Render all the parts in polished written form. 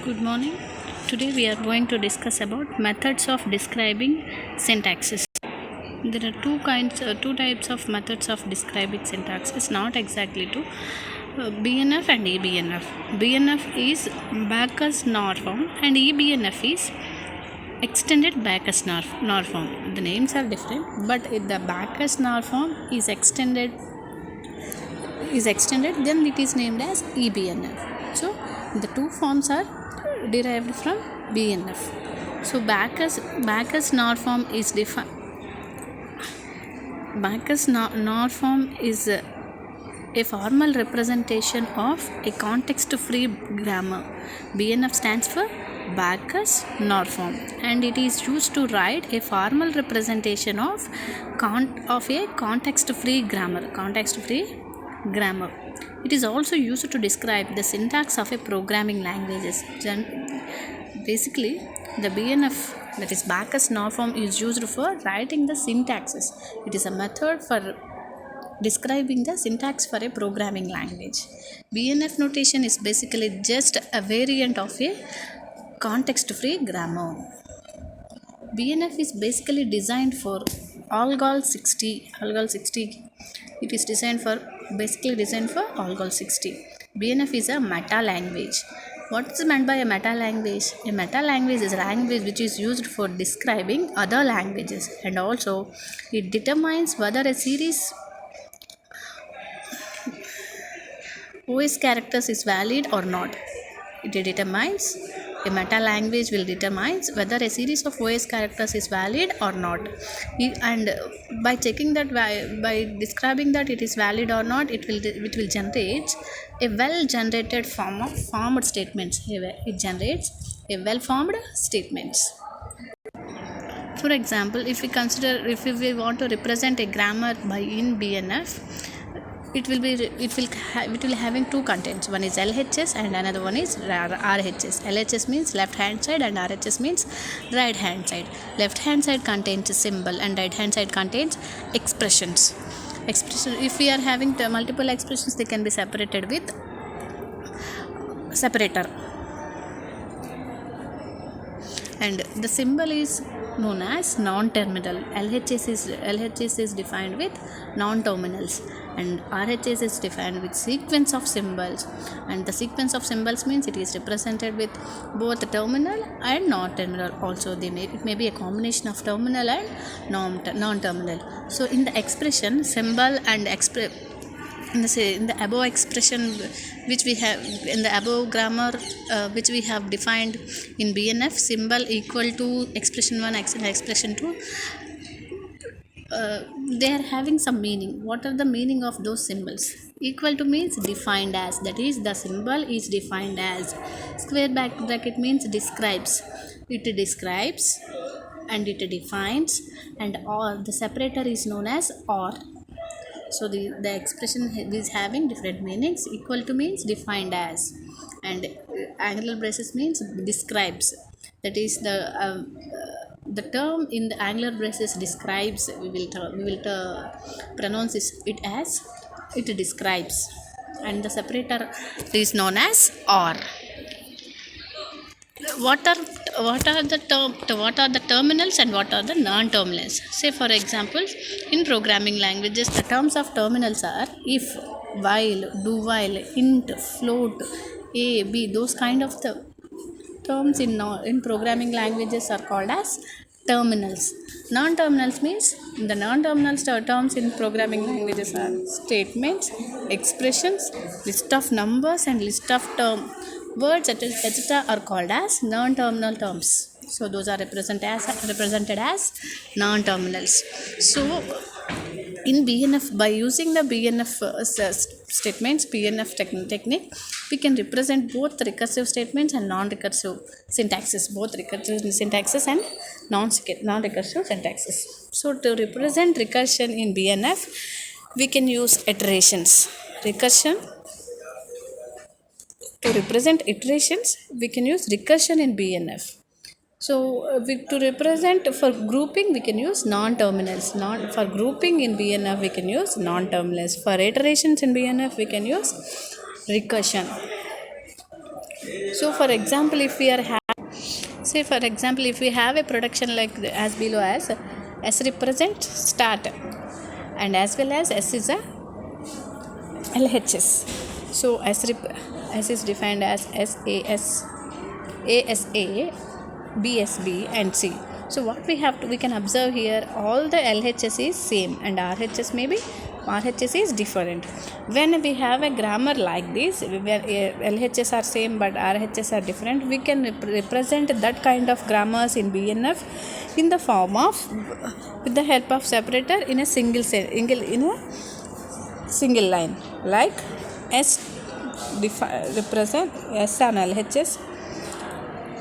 Good morning. Today we are going to discuss about methods of describing syntaxes. There are two types of methods of describing syntaxes, not exactly two. BNF and eBNF. BNF is Backus NOR form and eBNF is extended Backus NOR form. The names are different, but if the Backus NOR form is extended, then it is named as eBNF. So the two forms are derived from BNF. So Backus NOR form is defined. Backus NOR form is a formal representation of a context-free grammar. BNF stands for Backus NOR form, and it is used to write a formal representation of a context-free grammar. It is also used to describe the syntax of a programming languages. Basically, the BNF, that is Backus NOR form, is used for writing the syntaxes. It is a method for describing the syntax for a programming language. BNF notation is basically just a variant of a context-free grammar. BNF is basically designed for ALGOL 60. It is basically designed for ALGOL 60. BNF is a meta language. What is meant by a meta language? A meta language is a language which is used for describing other languages, and also it determines whether a series OS characters is valid or not. A meta language will determine whether a series of OS characters is valid or not. And by checking that, by describing that it is valid or not, it will generate a well-generated formed statements. It generates a well-formed statements. For example, if we want to represent a grammar in BNF, it will having two contents. One is LHS and another one is RHS. LHS means left hand side and RHS means right hand side. Left hand side contains symbol and right hand side contains expressions. If we are having multiple expressions, they can be separated with separator. And the symbol is known as non-terminal. LHS is defined with non-terminals, and RHS is defined with sequence of symbols. And the sequence of symbols means it is represented with both terminal and non-terminal. Also, it may be a combination of terminal and non-terminal. So, in the expression, symbol and in the above expression which we have in the above grammar which we have defined in BNF, symbol equal to expression 1 and expression 2, they are having some meaning. What are the meaning of those symbols? Equal to means defined as, that is the symbol is defined as. Square bracket means describes. It describes and it defines, and or the separator is known as or. So the expression is having different meanings. Equal to means defined as, and angular braces means describes. That is the term in the angular braces describes. We will pronounce it as it describes, and the separator is known as or. What are the terminals and what are the non-terminals? Say for example, in programming languages, the terms of terminals are if, while, do while, int, float, a, b. Those kind of the terms in programming languages are called as terminals. Non-terminals means the non-terminals terms in programming languages are statements, expressions, list of numbers, and list of words, etc. are called as non-terminal terms. So those are represented as non-terminals. So in BNF, by using the BNF statements, BNF technique, we can represent both recursive statements and non-recursive syntaxes, both recursive syntaxes and non-recursive syntaxes. So to represent recursion in BNF, we can use iterations. To represent iterations, we can use recursion in BNF. So to represent for grouping, we can use non-terminals. For grouping in BNF, we can use non-terminals. For iterations in BNF, we can use recursion. So for example, if we are say for example, if we have a production like as below, as S represent start and as well as S is a LHS. So S is defined as SAS, ASA, BSB and C. So what we can observe here, all the LHS is same and RHS is different. When we have a grammar like this, where LHS are same but RHS are different, we can represent that kind of grammars in BNF in the form of, with the help of separator in a single line, like S represent S and LHS,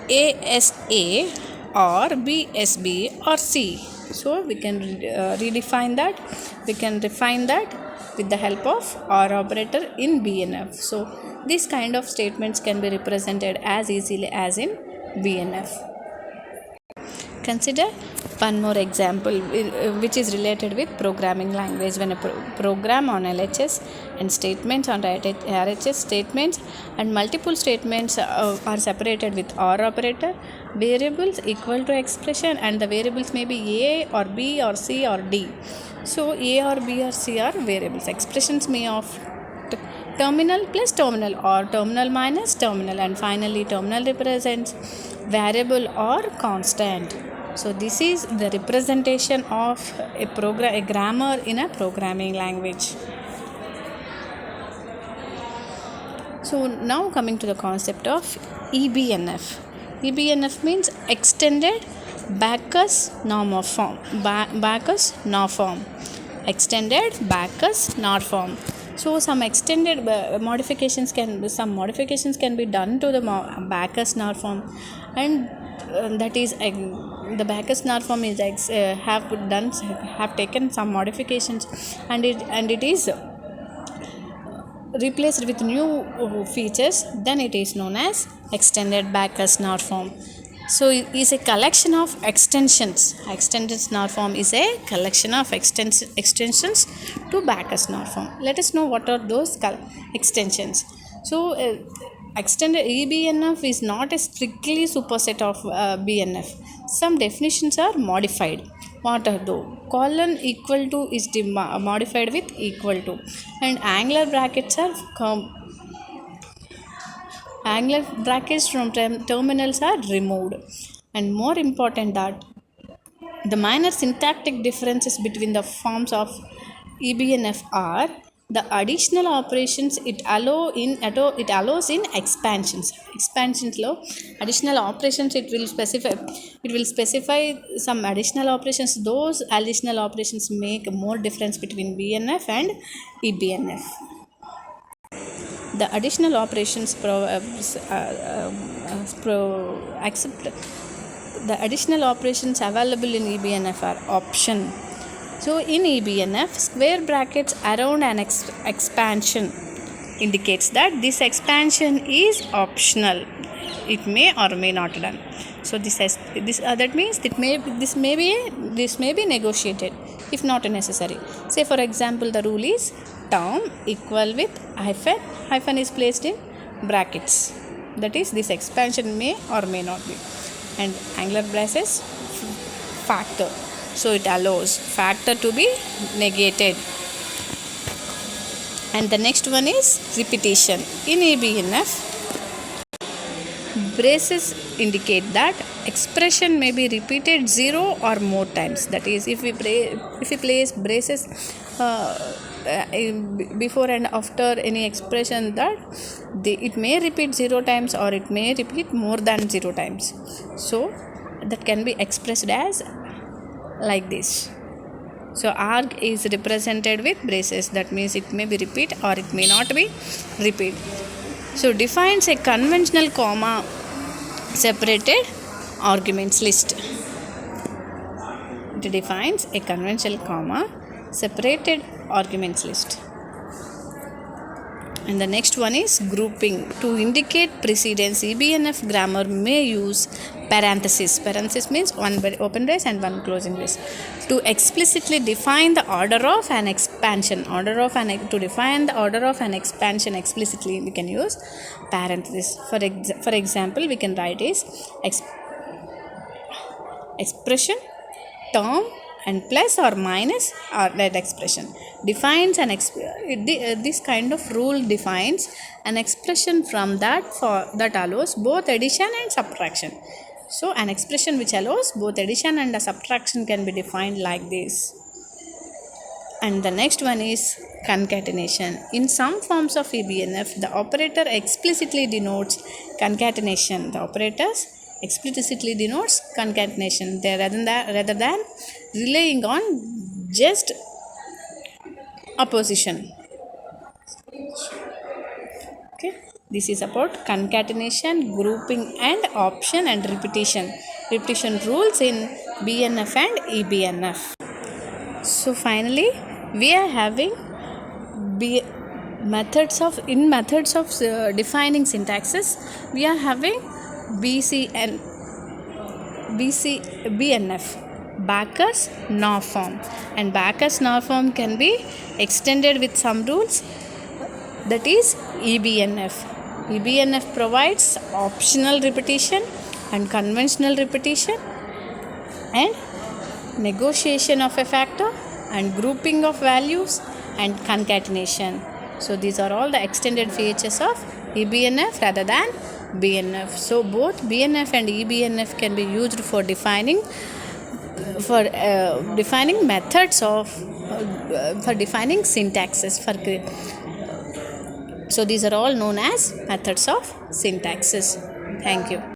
ASA or BSB or C. So we can redefine that, we can refine that with the help of OR operator in BNF. So these kind of statements can be represented as easily as in BNF. Consider one more example which is related with programming language. When a program on LHS and statements on RHS, statements and multiple statements are separated with OR operator, variables equal to expression, and the variables may be A or B or C or D. So A or B or C are variables. Expressions may of terminal plus terminal or terminal minus terminal, and finally terminal represents variable or constant. So this is the representation of a grammar in a programming language. So now coming to the concept of EBNF. EBNF means extended Backus norm form. Backus norm form. Extended Backus norm form. So some extended modifications can be done to the Backus norm form, and that is the Backus norm form is have taken some modifications, and it is replaced with new features. Then it is known as extended Backus norm form. So it is a collection of extensions. Extended norm form is a collection of extensions to Backus norm form. Let us know what are those extensions. So extended EBNF is not a strictly superset of BNF. Some definitions are modified. What are those? Colon equal to is modified with equal to, and angular brackets are angular brackets from terminals are removed. And more important that the minor syntactic differences between the forms of EBNF are the additional operations it allows in expansions. Expansions law, additional operations it will specify some additional operations. Those additional operations make more difference between BNF and EBNF. The additional operations the additional operations available in EBNF are option. So in EBNF, square brackets around an expansion indicates that this expansion is optional. It may or may not done. So that means this may be negotiated if not necessary. Say for example, the rule is term equal with hyphen is placed in brackets. That is, this expansion may or may not be. And angular braces factor. So it allows factor to be negated. And the next one is repetition. In EBNF, braces indicate that expression may be repeated 0 or more times. That is, if we place braces before and after any expression, that it may repeat 0 times or it may repeat more than 0 times. So that can be expressed as like this. So arg is represented with braces. That means it may be repeat or it may not be repeat. So defines a conventional comma separated arguments list. It defines a conventional comma separated arguments list. And the next one is grouping. To indicate precedence, EBNF grammar may use Parenthesis means one open brace and one closing brace. To explicitly define the order of an expansion, to define the order of an expansion explicitly, we can use parenthesis. For example, we can write is expression, term, and plus or minus or that expression defines this kind of rule defines an expression from that allows both addition and subtraction. So an expression which allows both addition and a subtraction can be defined like this. And the next one is concatenation. In some forms of EBNF, the operator explicitly denotes concatenation. The operators explicitly denotes concatenation rather than relying on just opposition. Okay, this is about concatenation, grouping, and option and repetition rules in BNF and EBNF. So finally, we are having methods of defining syntaxes. We are having BNF, Backus Norm, and Backus Norm can be extended with some rules. That is EBNF. EBNF provides optional repetition and conventional repetition and negotiation of a factor and grouping of values and concatenation. So these are all the extended features of EBNF rather than BNF. So both BNF and EBNF can be used for defining methods of for defining syntaxes so these are all known as methods of syntaxes. Thank you.